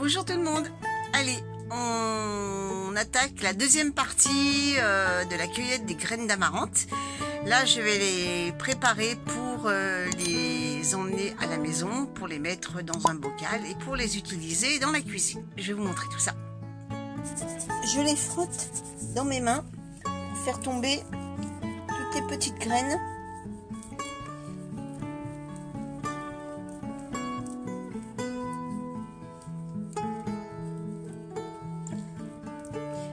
Bonjour tout le monde. Allez, on attaque la deuxième partie de la cueillette des graines d'amarante. Là, je vais les préparer pour les emmener à la maison, pour les mettre dans un bocal et pour les utiliser dans la cuisine. Je vais vous montrer tout ça. Je les frotte dans mes mains pour faire tomber toutes les petites graines.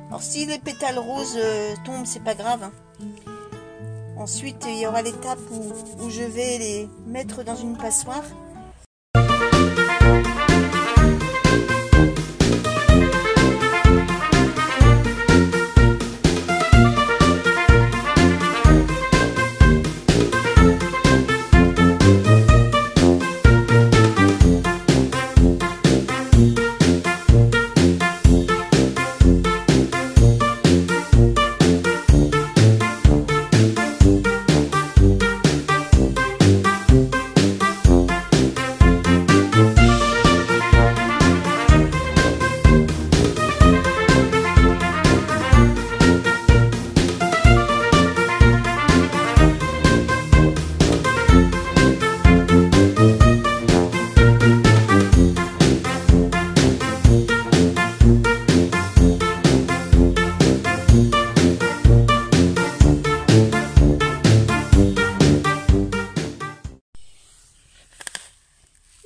Alors si les pétales roses tombent, c'est pas grave. Ensuite, il y aura l'étape où je vais les mettre dans une passoire.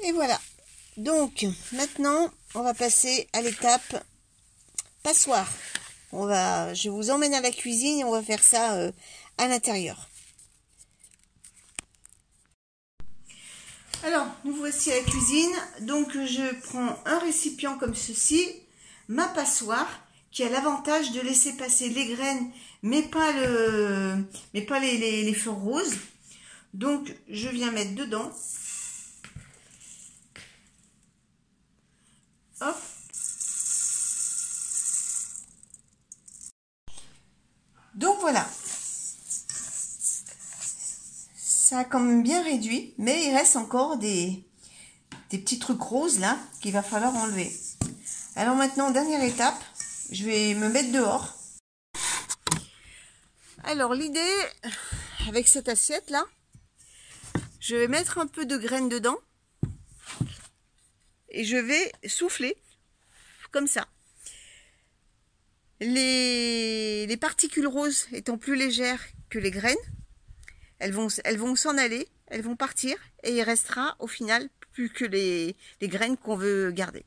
Et voilà, donc maintenant on va passer à l'étape passoire. Je vous emmène à la cuisine et on va faire ça à l'intérieur. Alors, nous voici à la cuisine. Donc je prends un récipient comme ceci, ma passoire, qui a l'avantage de laisser passer les graines, mais pas les fleurs roses. Donc je viens mettre dedans. Hop. Donc voilà, ça a quand même bien réduit, mais il reste encore des petits trucs roses là qu'il va falloir enlever. Alors maintenant, dernière étape, je vais me mettre dehors. Alors l'idée avec cette assiette là, je vais mettre un peu de graines dedans. Et je vais souffler comme ça. Les particules roses étant plus légères que les graines, elles vont s'en aller, elles vont partir et il restera au final plus que les graines qu'on veut garder.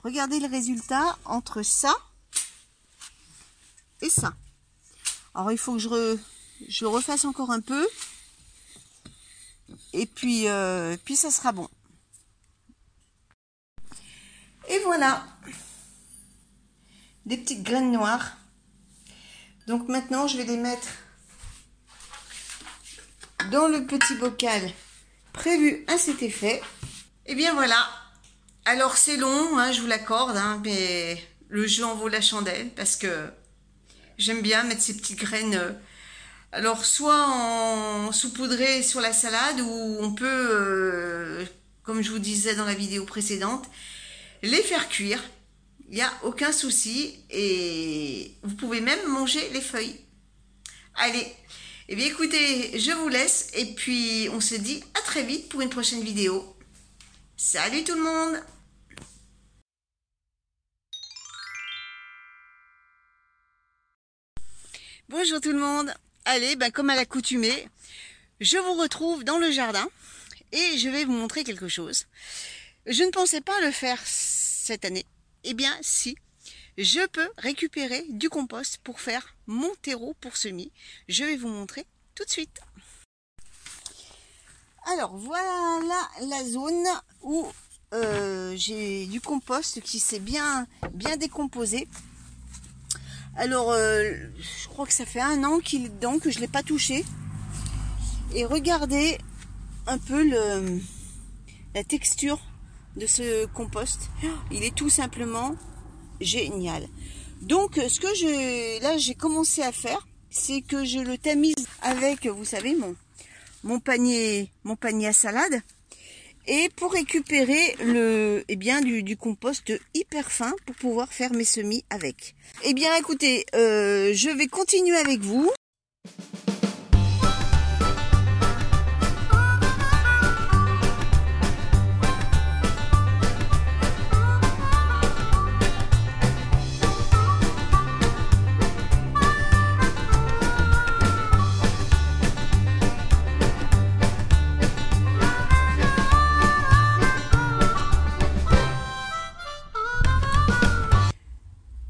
Regardez le résultat entre ça et ça. Alors il faut que je refasse encore un peu. Et puis ça sera bon. Et voilà. Des petites graines noires. Donc maintenant je vais les mettre dans le petit bocal prévu à cet effet. Et bien voilà. Alors c'est long, hein, je vous l'accorde, hein, mais le jeu en vaut la chandelle parce que j'aime bien mettre ces petites graines. Alors soit en saupoudrer sur la salade ou on peut, comme je vous disais dans la vidéo précédente, les faire cuire. Il n'y a aucun souci et vous pouvez même manger les feuilles. Allez, eh bien écoutez, je vous laisse et puis on se dit à très vite pour une prochaine vidéo. Salut tout le monde! Bonjour tout le monde! Allez, comme à l'accoutumée, je vous retrouve dans le jardin et je vais vous montrer quelque chose. Je ne pensais pas le faire cette année. Eh bien si, je peux récupérer du compost pour faire mon terreau pour semis. Je vais vous montrer tout de suite. Alors voilà la zone où j'ai du compost qui s'est bien décomposé. Alors, je crois que ça fait 1 an qu'il est dedans, que je ne l'ai pas touché. Et regardez un peu la texture de ce compost. Il est tout simplement génial. Donc ce que j'ai commencé à faire, c'est que je le tamise avec, vous savez, mon panier à salade, et pour récupérer du compost hyper fin pour pouvoir faire mes semis avec. Eh bien écoutez, je vais continuer avec vous.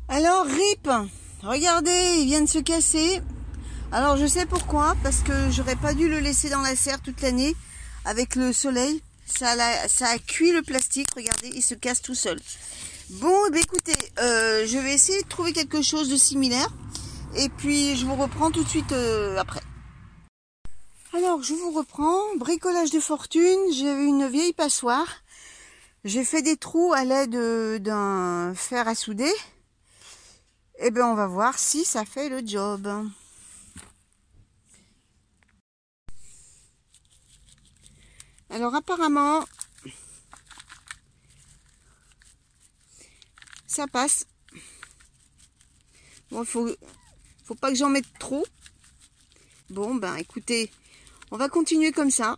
Alors RIP, regardez, il vient de se casser. Alors je sais pourquoi, parce que j'aurais pas dû le laisser dans la serre toute l'année avec le soleil. Ça a cuit le plastique, regardez, il se casse tout seul. Bon, eh bien, écoutez, je vais essayer de trouver quelque chose de similaire. Et puis je vous reprends tout de suite après. Alors je vous reprends, bricolage de fortune, j'ai une vieille passoire. J'ai fait des trous à l'aide d'un fer à souder. Eh bien, on va voir si ça fait le job. Alors, apparemment, ça passe. Bon, faut pas que j'en mette trop. Bon, ben, écoutez, on va continuer comme ça.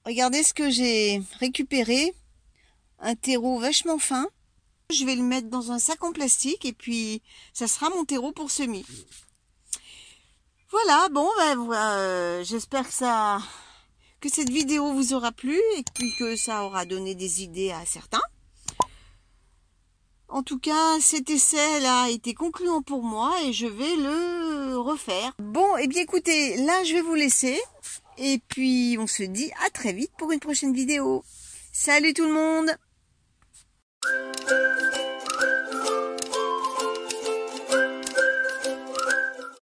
Regardez ce que j'ai récupéré, un terreau vachement fin. Je vais le mettre dans un sac en plastique et puis ça sera mon terreau pour semis. Voilà, bon, j'espère que cette vidéo vous aura plu et puis que ça aura donné des idées à certains. En tout cas, cet essai là a été concluant pour moi et je vais le refaire. Bon, et bien écoutez, là je vais vous laisser. Et puis, on se dit à très vite pour une prochaine vidéo. Salut tout le monde!